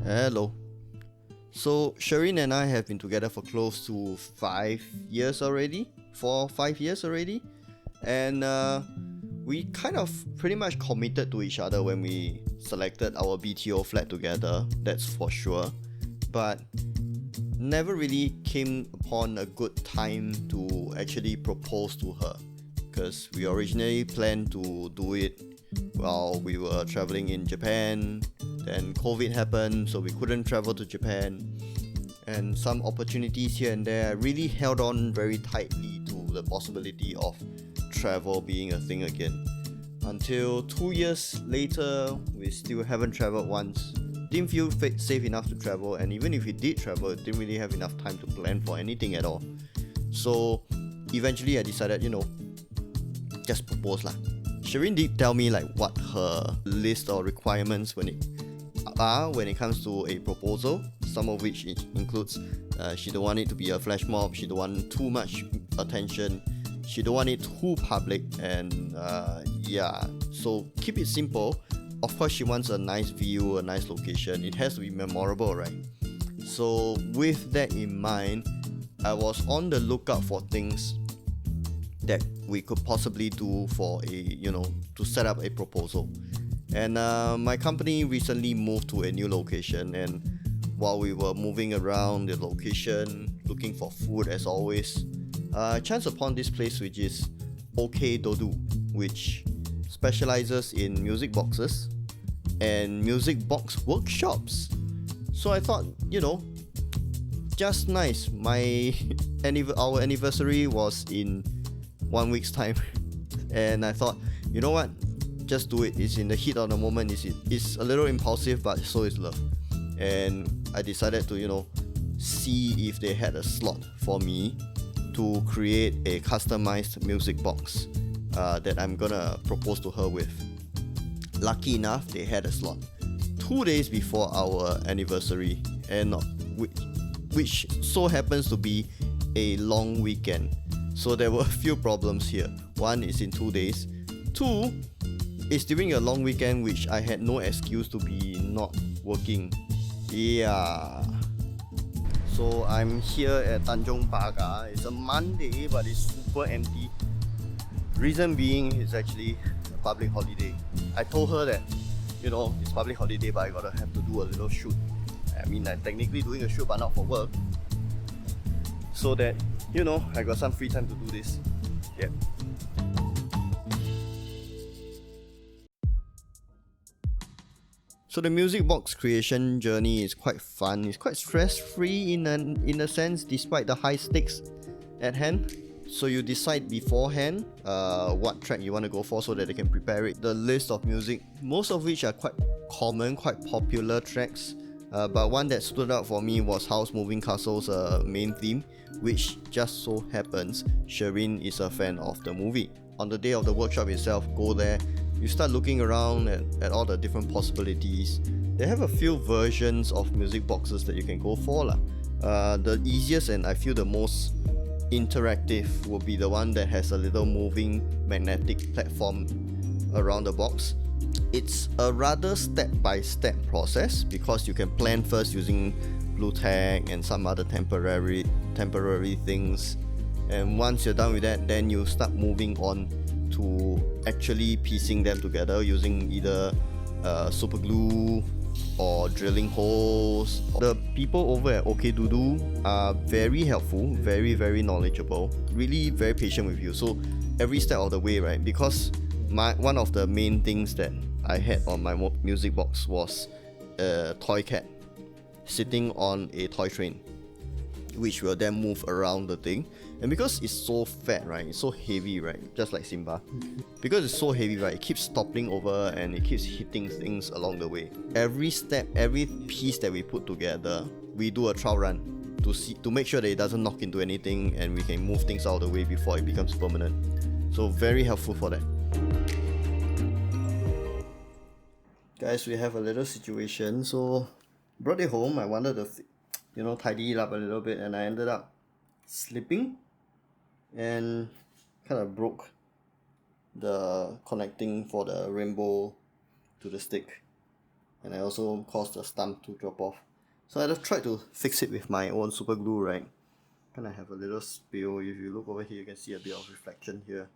Hello. So Shareen and I have been together for close to 5 years already, 4 5 years already, and we kind of pretty much committed to each other when we selected our BTO flat together. That's for sure, but never really came upon a good time to actually propose to her, because we originally planned to do it while we were traveling in Japan. Then COVID happened, so we couldn't travel to Japan, and some opportunities here and there really held on very tightly to the possibility of travel being a thing again. Until 2 years later, we still haven't traveled once. Didn't feel safe enough to travel, and even if we did travel, didn't really have enough time to plan for anything at all. So eventually I decided, just propose lah. Shareen did tell me like what her list or requirements when it comes to a proposal. Some of which includes she don't want it to be a flash mob, she don't want too much attention, she don't want it too public, and so keep it simple. Of course, she wants a nice view, a nice location. It has to be memorable, right? So with that in mind, I was on the lookout for things that we could possibly do for to set up a proposal. And my company recently moved to a new location, and while we were moving around the location looking for food as always, I chanced upon this place which is Okdodoo, which specializes in music boxes and music box workshops. So I thought, just nice. Our anniversary was in 1 week's time, and I thought, you know what, just do it. It's in the heat of the moment. It's a little impulsive, but so is love. And I decided to see if they had a slot for me to create a customized music box that I'm gonna propose to her with. Lucky enough, they had a slot 2 days before our anniversary, and which so happens to be a long weekend. So there were a few problems here. One is in 2 days. Two is during a long weekend, which I had no excuse to be not working. Yeah. So I'm here at Tanjong Pagar. It's a Monday, but it's super empty. Reason being, it's actually a public holiday. I told her that, it's public holiday, but I gotta have to do a little shoot. I mean, I'm technically doing a shoot, but not for work. So that, I got some free time to do this. Yeah. So the music box creation journey is quite fun. It's quite stress-free in a sense, despite the high stakes at hand. So you decide beforehand what track you want to go for, so that they can prepare it. The list of music, most of which are quite common, quite popular tracks. But one that stood out for me was House Moving Castle's main theme, which just so happens Shareen is a fan of the movie. On the day of the workshop itself, go there, you start looking around at all the different possibilities. They have a few versions of music boxes that you can go for lah. The easiest and I feel the most interactive will be the one that has a little moving magnetic platform around the box. It's a rather step-by-step process, because you can plan first using blue tack and some other temporary things, and once you're done with that, then you start moving on to actually piecing them together using either super glue or drilling holes. The people over at Okdodoo are very helpful, very very knowledgeable, really very patient with you. So every step of the way, right? Because one of the main things that I had on my music box was a toy cat sitting on a toy train, which will then move around the thing. And because it's so fat, right, it's so heavy, right, just like Simba, because it's so heavy, right, it keeps toppling over and it keeps hitting things along the way. Every step, every piece that we put together, we do a trial run to make sure that it doesn't knock into anything, and we can move things out of the way before it becomes permanent. So very helpful for that. Guys, we have a little situation. So brought it home. I wanted to tidy it up a little bit, and I ended up slipping and kind of broke the connecting for the rainbow to the stick. and I also caused the stump to drop off. So I just tried to fix it with my own super glue, right? Kind of have a little spill. If you look over here, you can see a bit of reflection here.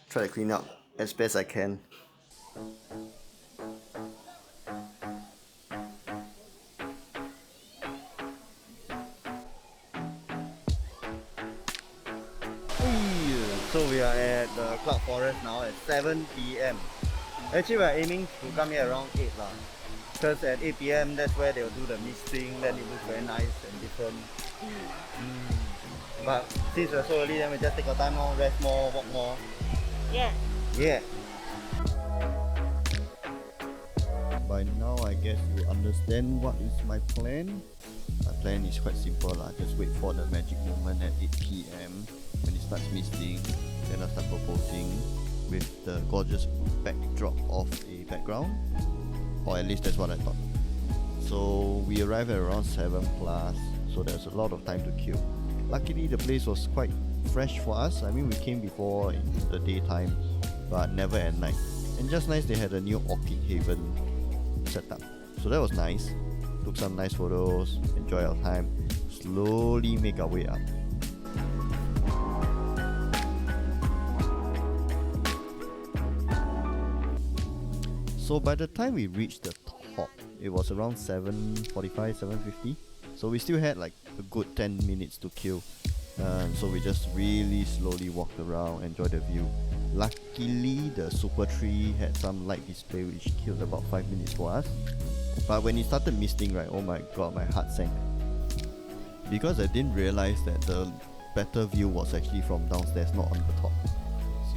Try to clean up as best I can. So we are at the Cloud Forest now at 7 PM. Actually, we are aiming to come here around 8 lah. Because at 8 PM, that's where they'll do the misting, then it looks very nice and different. But since we're so early, then we just take our time more, rest more, walk more. Yeah. Yeah. By now, I guess you understand what is my plan. My plan is quite simple lah. Just wait for the magic moment at 8 PM when it starts misting. Then I'll start proposing with the gorgeous backdrop of a background. Or at least that's what I thought. So we arrived at around 7 plus, so there's a lot of time to kill. Luckily the place was quite fresh for us. I mean, we came before in the daytime, but never at night. And just nice they had a new Orchid Haven set up. So that was nice. Took some nice photos, enjoy our time, slowly make our way up. So by the time we reached the top, it was around 7:45, 7:50. So we still had like a good 10 minutes to kill. So we just really slowly walked around, enjoyed the view. Luckily, the super tree had some light display which killed about 5 minutes for us. But when it started misting, right, oh my god, my heart sank. Because I didn't realize that the better view was actually from downstairs, not on the top.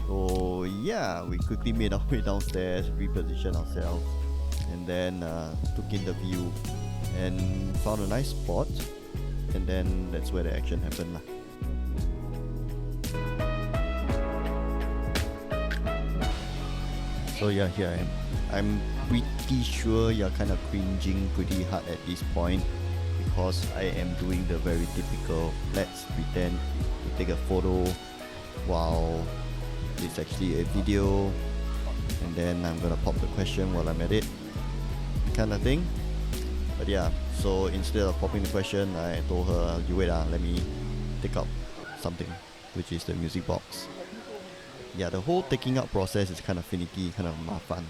So yeah, we quickly made our way downstairs, repositioned ourselves, and then took in the view and found a nice spot, and then that's where the action happened lah. So yeah, here I am. I'm pretty sure you're kind of cringing pretty hard at this point because I am doing the very typical let's pretend to take a photo while it's actually a video, and then I'm gonna pop the question while I'm at it kind of thing. But yeah, so instead of popping the question, I told her, you wait, let me take out something, which is the music box. Yeah, the whole taking out process is kind of finicky, kind of mafan.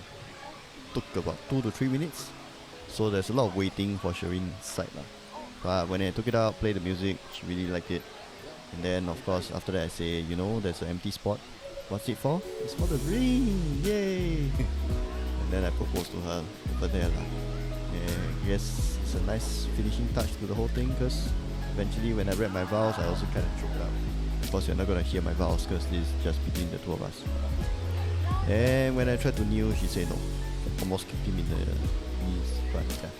Took about 2 to 3 minutes, so there's a lot of waiting for Shareen's side lah. But when I took it out, played the music, she really liked it. And then of course after that I say, you know, there's an empty spot. What's it for? It's for the ring! Yay! And then I proposed to her over there lah. Yeah, yes, it's a nice finishing touch to the whole thing, because eventually when I read my vows, I also kind of choked up. Of course, you're not gonna hear my vows because this is just between the two of us. And when I tried to kneel, she said no. Almost kicked him in the knees, but yeah,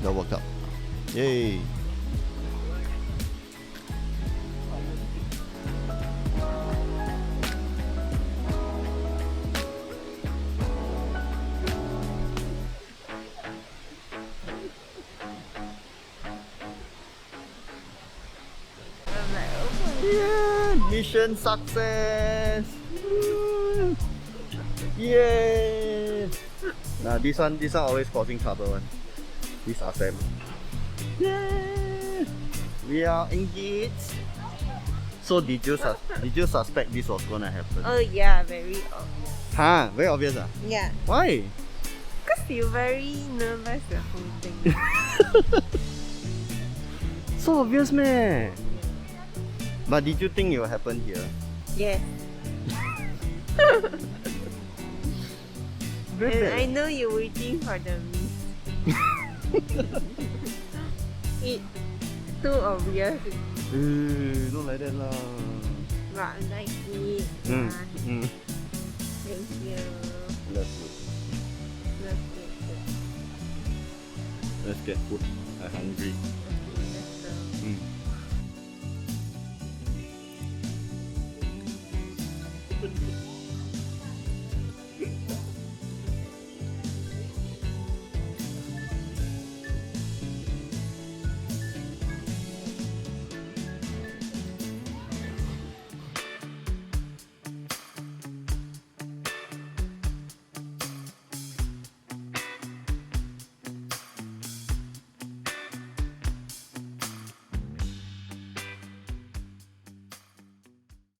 that worked out. Yay! Yeah, mission success! Yeah! Nah, this one always causing trouble one. This Sam. Yeah! We are engaged. So did you suspect this was gonna happen? Oh yeah, very obvious. Huh? Very obvious ah? Yeah. Why? Because you're very nervous the whole thing. So obvious man. But did you think it will happen here? Yes. And I know you're waiting for the miss. It's too obvious. Don't like that lah. But I like it. Thank you. Let's food. Love it. Let's get food. I'm hungry. Let's go.